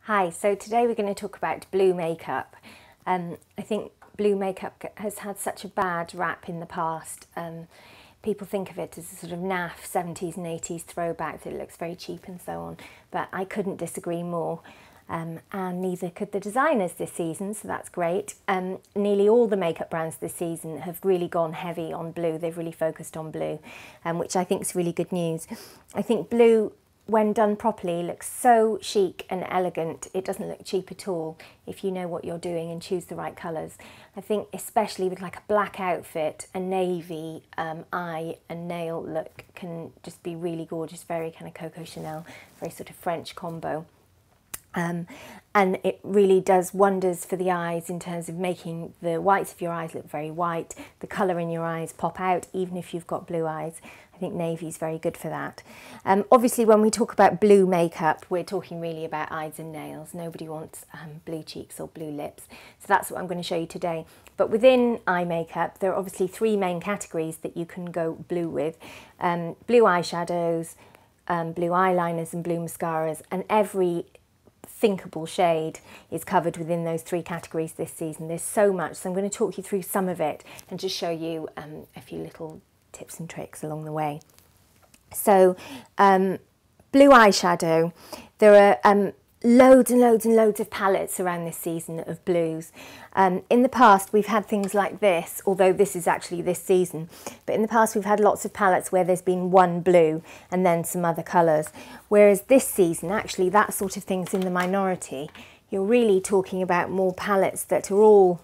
Hi, so today we're going to talk about blue makeup. I think blue makeup has had such a bad rap in the past. People think of it as a sort of naff 70s and 80s throwback that looks very cheap and so on, but I couldn't disagree more. And neither could the designers this season, so that's great. Nearly all the makeup brands this season have really gone heavy on blue. They've really focused on blue, which I think is really good news. I think blue, when done properly, looks so chic and elegant. It doesn't look cheap at all if you know what you're doing and choose the right colours. I think especially with like a black outfit, a navy eye and nail look can just be really gorgeous, very kind of Coco Chanel, very sort of French combo. And it really does wonders for the eyes in terms of making the whites of your eyes look very white, the colour in your eyes pop out, even if you've got blue eyes. I think navy is very good for that. Obviously, when we talk about blue makeup, we're talking really about eyes and nails. Nobody wants blue cheeks or blue lips. So that's what I'm going to show you today. But within eye makeup, there are obviously three main categories that you can go blue with. Blue eyeshadows, blue eyeliners and blue mascaras, and every thinkable shade is covered within those three categories this season. There's so much, so I'm going to talk you through some of it and just show you a few little tips and tricks along the way. So blue eyeshadow, there are loads and loads and loads of palettes around this season of blues. In the past we've had things like this, although this is actually this season, but in the past we've had lots of palettes where there's been one blue and then some other colours, whereas this season actually that sort of thing's in the minority. You're really talking about more palettes that are all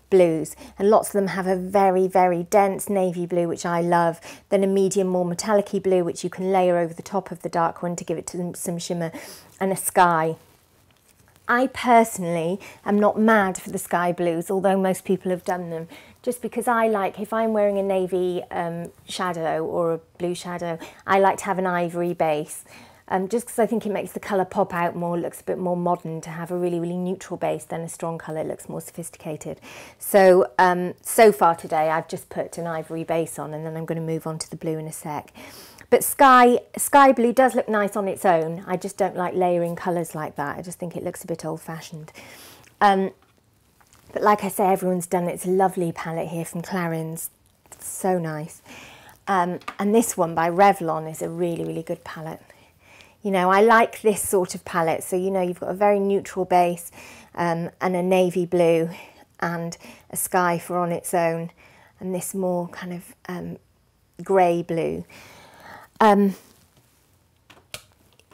blues, and lots of them have a very, very dense navy blue, which I love, then a medium, more metallic-y blue, which you can layer over the top of the dark one to give it some shimmer, and a sky. I personally am not mad for the sky blues, although most people have done them, just because I like, if I'm wearing a navy shadow or a blue shadow, I like to have an ivory base. Just because I think it makes the colour pop out more, looks a bit more modern to have a really, really neutral base than a strong colour. It looks more sophisticated. So, so far today I've just put an ivory base on, and then I'm going to move on to the blue in a sec. But sky blue does look nice on its own. I just don't like layering colours like that. I just think it looks a bit old-fashioned. But like I say, everyone's done it. It's a lovely palette here from Clarins. It's so nice. And this one by Revlon is a really, really good palette. You know, I like this sort of palette. So, you know, you've got a very neutral base and a navy blue and a sky for on its own, and this more kind of grey blue. There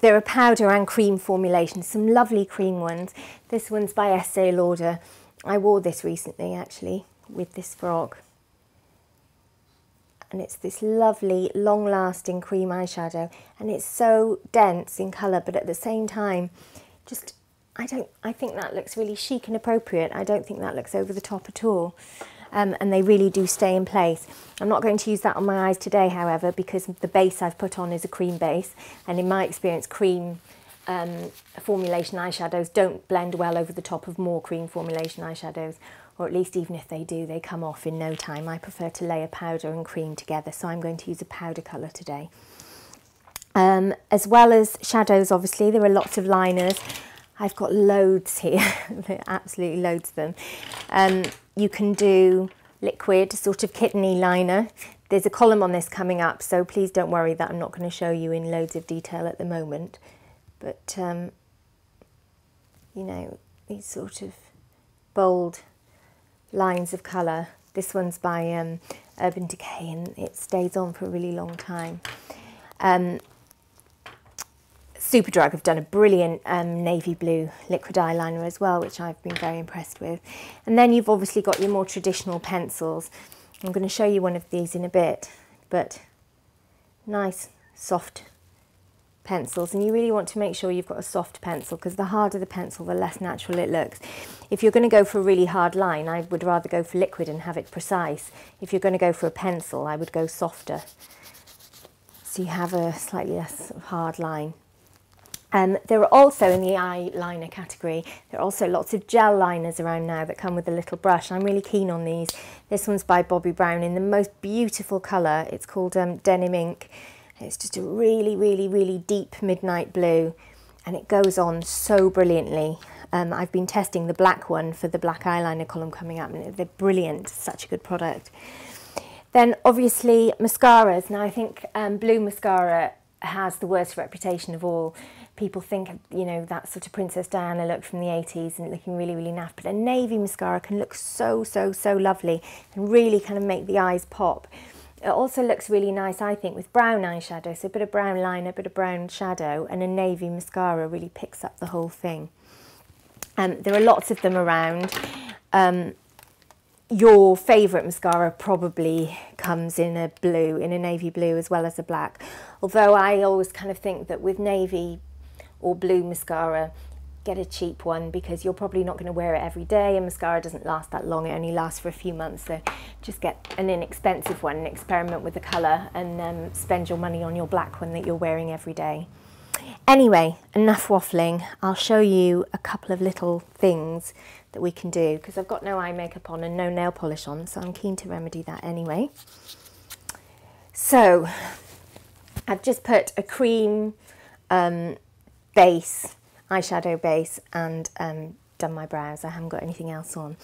are powder and cream formulations, some lovely cream ones. This one's by Estee Lauder. I wore this recently, actually, with this frog. And it's this lovely, long-lasting cream eyeshadow, and it's so dense in colour, but at the same time, just I think that looks really chic and appropriate. I don't think that looks over the top at all. And they really do stay in place. I'm not going to use that on my eyes today, however, because the base I've put on is a cream base, and in my experience, cream formulation eyeshadows don't blend well over the top of more cream formulation eyeshadows, or at least even if they do, they come off in no time. I prefer to layer powder and cream together, so I'm going to use a powder colour today. As well as shadows, obviously, there are lots of liners. I've got loads here, absolutely loads of them. You can do liquid, sort of kitteny liner. There's a column on this coming up, so please don't worry that I'm not going to show you in loads of detail at the moment. But, you know, these sort of bold lines of colour. This one's by Urban Decay, and it stays on for a really long time. Superdrug have done a brilliant navy blue liquid eyeliner as well, which I've been very impressed with. And then you've obviously got your more traditional pencils. I'm going to show you one of these in a bit, but nice soft pencils, and you really want to make sure you've got a soft pencil, because the harder the pencil, the less natural it looks. If you're going to go for a really hard line, I would rather go for liquid and have it precise. If you're going to go for a pencil, I would go softer, so you have a slightly less hard line. There are also, in the eyeliner category, there are also lots of gel liners around now that come with a little brush. I'm really keen on these. This one's by Bobbi Brown in the most beautiful colour. It's called Denim Ink. It's just a really, really, really deep midnight blue. and it goes on so brilliantly. I've been testing the black one for the black eyeliner column coming up, and they're brilliant. Such a good product. Then obviously mascaras. Now I think blue mascara has the worst reputation of all. People think, you know, that sort of Princess Diana look from the 80s and looking really, really naff. But a navy mascara can look so, so, so lovely and really kind of make the eyes pop. It also looks really nice, I think, with brown eyeshadow. So a bit of brown liner, a bit of brown shadow, and a navy mascara really picks up the whole thing. There are lots of them around. Your favourite mascara probably comes in a blue, in a navy blue as well as a black. Although I always kind of think that with navy or blue mascara, get a cheap one, because you're probably not going to wear it every day, and mascara doesn't last that long. It only lasts for a few months. So just get an inexpensive one and experiment with the colour, and spend your money on your black one that you're wearing every day. Anyway, enough waffling. I'll show you a couple of little things that we can do, because I've got no eye makeup on and no nail polish on, so I'm keen to remedy that anyway. So I've just put a cream base, eyeshadow base, and done my brows. I haven't got anything else on.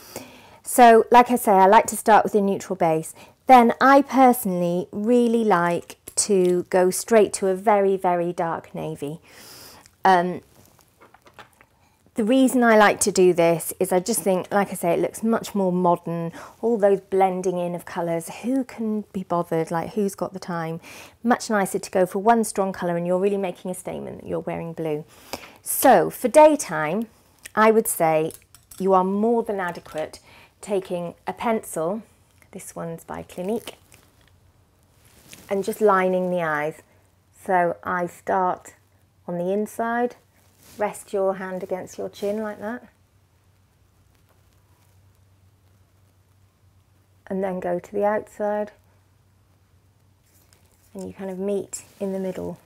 So like I say, I like to start with a neutral base. Then I personally really like to go straight to a very, very dark navy. The reason I like to do this is I just think, like I say, it looks much more modern. All those blending in of colours, who can be bothered? Like, who's got the time? Much nicer to go for one strong colour, and you're really making a statement that you're wearing blue. So for daytime, I would say you are more than adequate taking a pencil, this one's by Clinique, and just lining the eyes. So I start on the inside, rest your hand against your chin like that, and then go to the outside, and you kind of meet in the middle.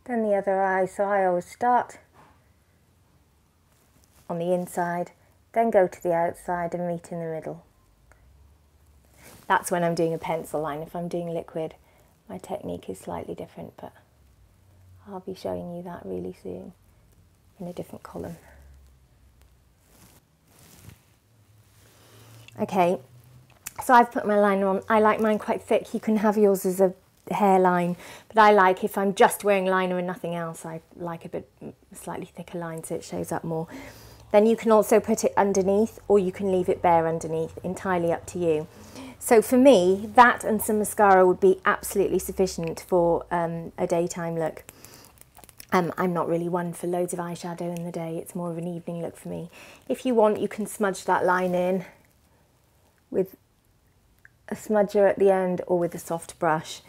Then the other eye, so I always start on the inside, then go to the outside and meet in the middle. That's when I'm doing a pencil line. If I'm doing liquid, my technique is slightly different, but I'll be showing you that really soon in a different column. Okay, so I've put my liner on. I like mine quite thick. You can have yours as a hairline, but I like, if I'm just wearing liner and nothing else, I like a bit slightly thicker line so it shows up more. Then you can also put it underneath, or you can leave it bare underneath, entirely up to you. So for me, that and some mascara would be absolutely sufficient for a daytime look. I'm not really one for loads of eyeshadow in the day. It's more of an evening look for me. If you want, you can smudge that line in with a smudger at the end, or with a soft brush,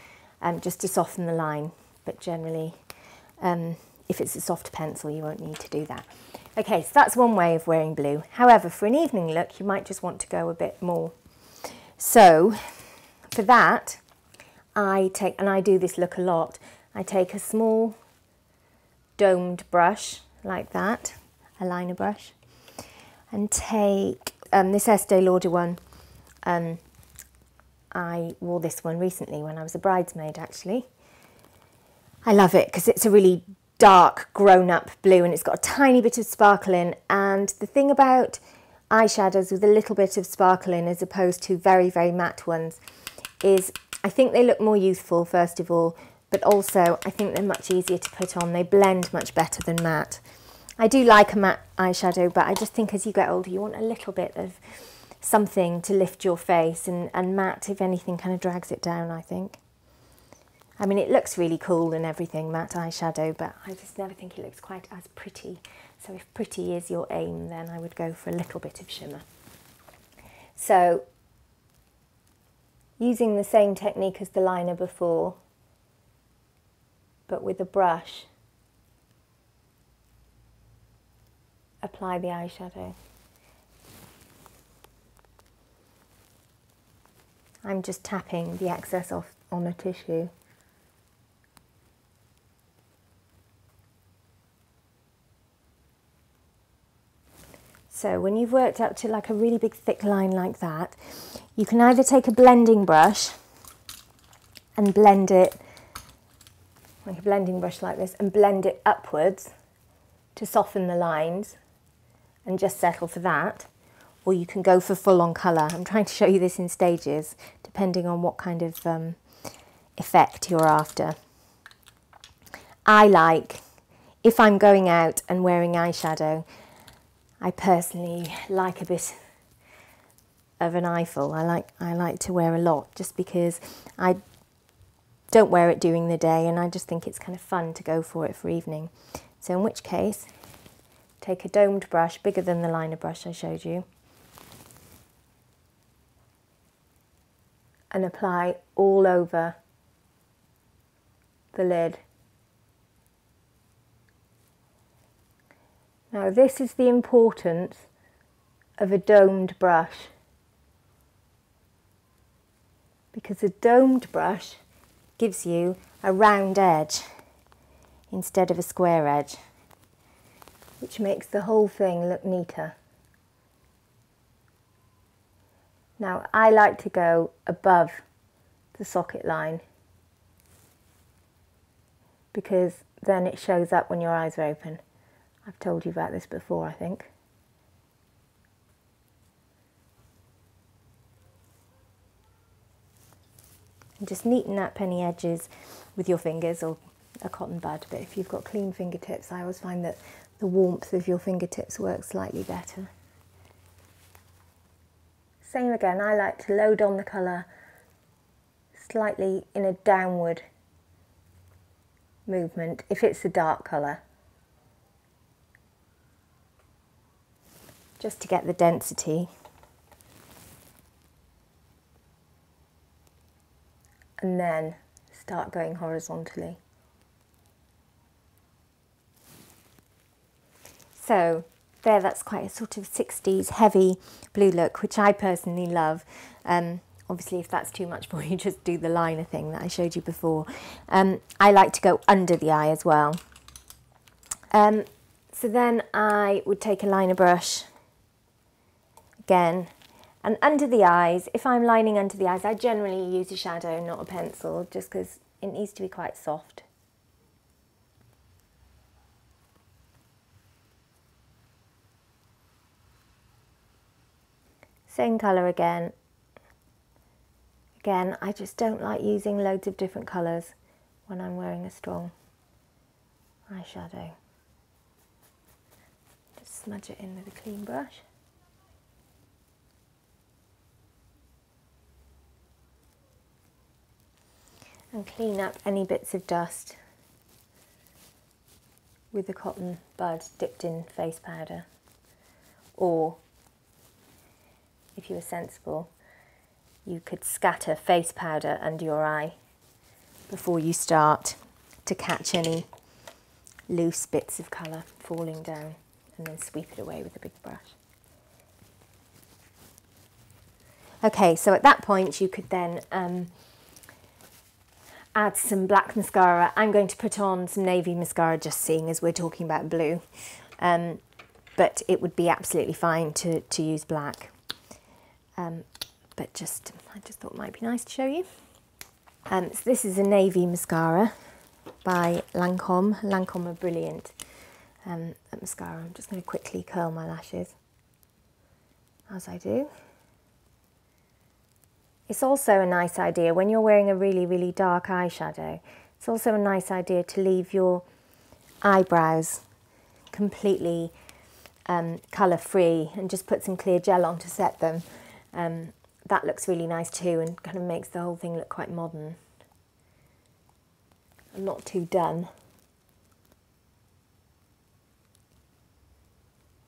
just to soften the line. But generally, if it's a soft pencil, you won't need to do that. Okay, so that's one way of wearing blue. However, for an evening look, you might just want to go a bit more. So for that, I take, and I do this look a lot, I take a small domed brush like that, a liner brush, and take this Estee Lauder one. I wore this one recently when I was a bridesmaid, actually. I love it because it's a really dark grown-up blue, and it's got a tiny bit of sparkle in. And the thing about eyeshadows with a little bit of sparkle in, as opposed to very, very matte ones, is I think they look more youthful, first of all, but also I think they're much easier to put on. They blend much better than matte. I do like a matte eyeshadow, but I just think as you get older, you want a little bit of something to lift your face, and matte, if anything, kind of drags it down, I think. I mean, it looks really cool and everything, matte eyeshadow, but I just never think it looks quite as pretty. So if pretty is your aim, then I would go for a little bit of shimmer. So using the same technique as the liner before, but with a brush, apply the eyeshadow. I'm just tapping the excess off on a tissue. So when you've worked up to like a really big thick line like that, you can either take a blending brush and blend it, like a blending brush like this, and blend it upwards to soften the lines and just settle for that, or you can go for full-on colour. I'm trying to show you this in stages, depending on what kind of effect you're after. I like, if I'm going out and wearing eyeshadow, I personally like a bit of an eyeful. I like to wear a lot, just because I don't wear it during the day and I just think it's kind of fun to go for it for evening. So in which case, take a domed brush, bigger than the liner brush I showed you, and apply all over the lid. Now this is the importance of a domed brush, because a domed brush gives you a round edge instead of a square edge, which makes the whole thing look neater. Now I like to go above the socket line, because then it shows up when your eyes are open. I've told you about this before, I think. And just neaten up any edges with your fingers or a cotton bud, but if you've got clean fingertips, I always find that the warmth of your fingertips works slightly better. Same again, I like to load on the colour slightly in a downward movement if it's a dark colour, just to get the density. And then start going horizontally. So there, that's quite a sort of 60s heavy blue look, which I personally love. Obviously, if that's too much for you, just do the liner thing that I showed you before. I like to go under the eye as well. So then I would take a liner brush again, and under the eyes, if I'm lining under the eyes, I generally use a shadow, not a pencil, just because it needs to be quite soft. Same colour again. Again, I just don't like using loads of different colours when I'm wearing a strong eyeshadow. Just smudge it in with a clean brush. And clean up any bits of dust with a cotton bud dipped in face powder, or if you were sensible, you could scatter face powder under your eye before you start to catch any loose bits of colour falling down, and then sweep it away with a big brush. Okay, so at that point you could then add some black mascara. I'm going to put on some navy mascara, just seeing as we're talking about blue, but it would be absolutely fine to use black. But I just thought it might be nice to show you. So this is a navy mascara by Lancome. Lancome are brilliant at mascara. I'm just going to quickly curl my lashes as I do. It's also a nice idea when you're wearing a really, really dark eyeshadow. It's also a nice idea to leave your eyebrows completely colour-free and just put some clear gel on to set them. That looks really nice too, and kind of makes the whole thing look quite modern. I'm not too done.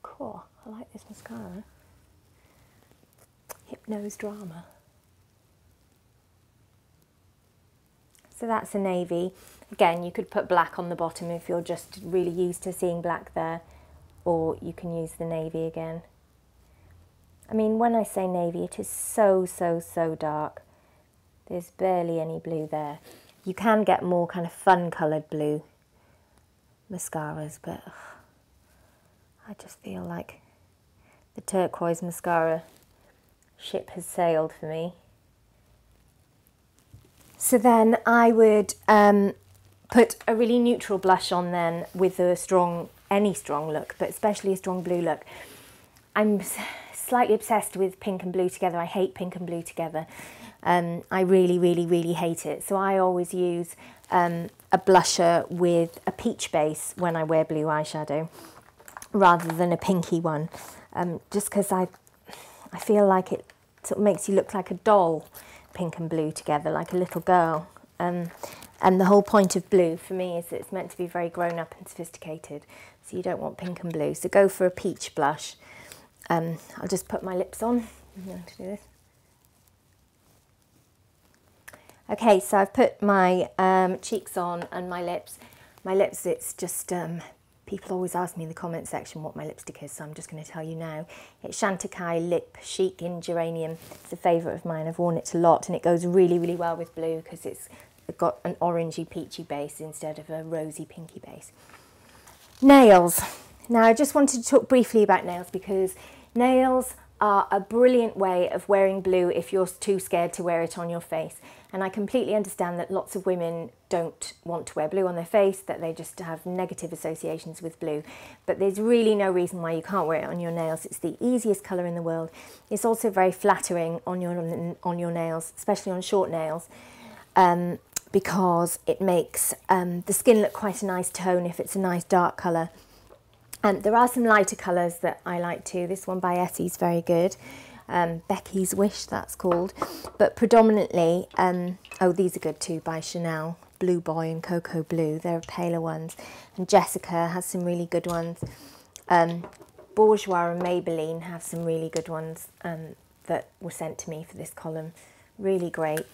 Cool, I like this mascara. Hypnose Drama. So that's a navy. Again, you could put black on the bottom if you're just really used to seeing black there, or you can use the navy again. I mean, when I say navy, it is so, so, so dark. There's barely any blue there. You can get more kind of fun coloured blue mascaras, but I just feel like the turquoise mascara ship has sailed for me. So then I would put a really neutral blush on then with a strong, any strong look, but especially a strong blue look. I'm slightly obsessed with pink and blue together. I hate pink and blue together. I really, really, really hate it. So I always use a blusher with a peach base when I wear blue eyeshadow, rather than a pinky one, just because I feel like it sort of makes you look like a doll, pink and blue together, like a little girl. And the whole point of blue for me is that it's meant to be very grown up and sophisticated, so you don't want pink and blue. So go for a peach blush. I'll just put my lips on. I'm going to do this. Okay, so I've put my cheeks on and my lips. My lips, it's just, people always ask me in the comment section what my lipstick is, so I'm just going to tell you now. It's Chantecaille Lip Chic in Geranium. It's a favourite of mine. I've worn it a lot, and it goes really, really well with blue because it's got an orangey peachy base instead of a rosy pinky base. Nails. Now I just wanted to talk briefly about nails because nails are a brilliant way of wearing blue if you're too scared to wear it on your face. And I completely understand that lots of women don't want to wear blue on their face, that they just have negative associations with blue. But there's really no reason why you can't wear it on your nails. It's the easiest colour in the world. It's also very flattering on your nails, especially on short nails, because it makes the skin look quite a nice tone if it's a nice dark colour. There are some lighter colours that I like too. This one by Essie is very good. Becky's Wish, that's called. But predominantly, oh, these are good too, by Chanel. Blue Boy and Cocoa Blue, they're paler ones. And Jessica has some really good ones. Bourjois and Maybelline have some really good ones that were sent to me for this column. Really great.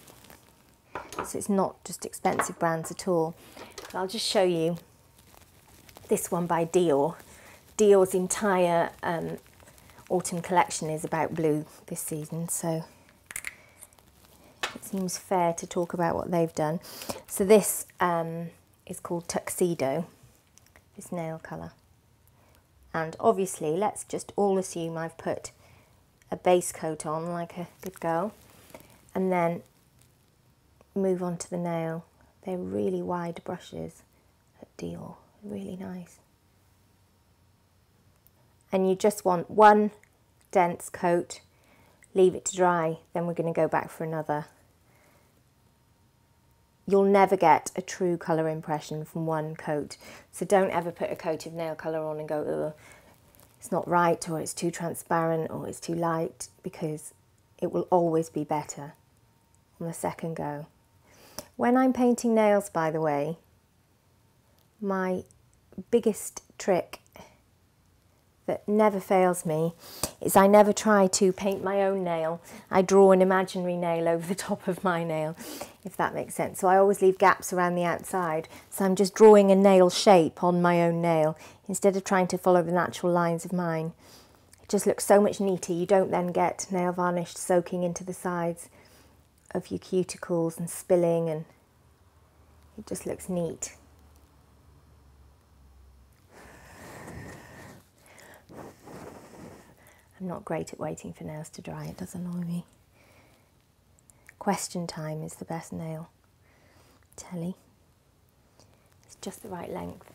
So it's not just expensive brands at all. But I'll just show you this one by Dior. Dior's entire autumn collection is about blue this season, so it seems fair to talk about what they've done. So this is called Tuxedo, this nail colour. And obviously, let's just all assume I've put a base coat on like a good girl, and then move on to the nail. They're really wide brushes at Dior, really nice. And you just want one dense coat, leave it to dry, then we're going to go back for another. You'll never get a true colour impression from one coat, so don't ever put a coat of nail colour on and go, ugh, it's not right, or it's too transparent, or it's too light, because it will always be better on the second go. When I'm painting nails, by the way, my biggest trick that never fails me is I never try to paint my own nail. I draw an imaginary nail over the top of my nail, if that makes sense. So I always leave gaps around the outside. So I'm just drawing a nail shape on my own nail instead of trying to follow the natural lines of mine. It just looks so much neater. You don't then get nail varnish soaking into the sides of your cuticles and spilling, and it just looks neat. I'm not great at waiting for nails to dry, it does annoy me. Question Time is the best nail telly. It's just the right length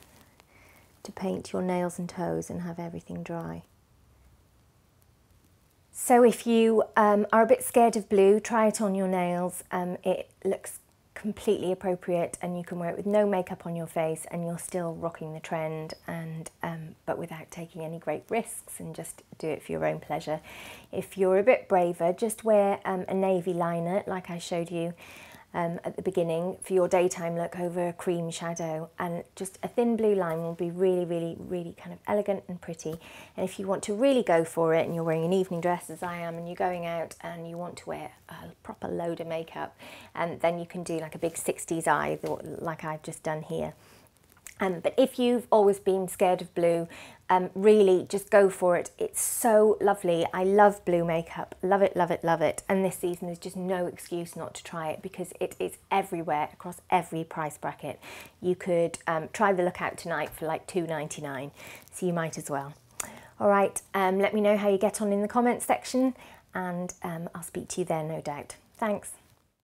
to paint your nails and toes and have everything dry. So if you are a bit scared of blue, try it on your nails. It looks completely appropriate, and you can wear it with no makeup on your face and you're still rocking the trend, and but without taking any great risks, and just do it for your own pleasure. If you're a bit braver, just wear a navy liner like I showed you at the beginning for your daytime look over a cream shadow, and just a thin blue line will be really, really, really kind of elegant and pretty. And if you want to really go for it and you're wearing an evening dress as I am, and you're going out and you want to wear a proper load of makeup, then you can do like a big 60s eye like I've just done here. But if you've always been scared of blue, really just go for it. It's so lovely. I love blue makeup. Love it, love it, love it. And this season there's just no excuse not to try it, because it is everywhere across every price bracket. You could try the Lookout tonight for like $2.99, so you might as well. All right, let me know how you get on in the comments section, and I'll speak to you there, no doubt. Thanks.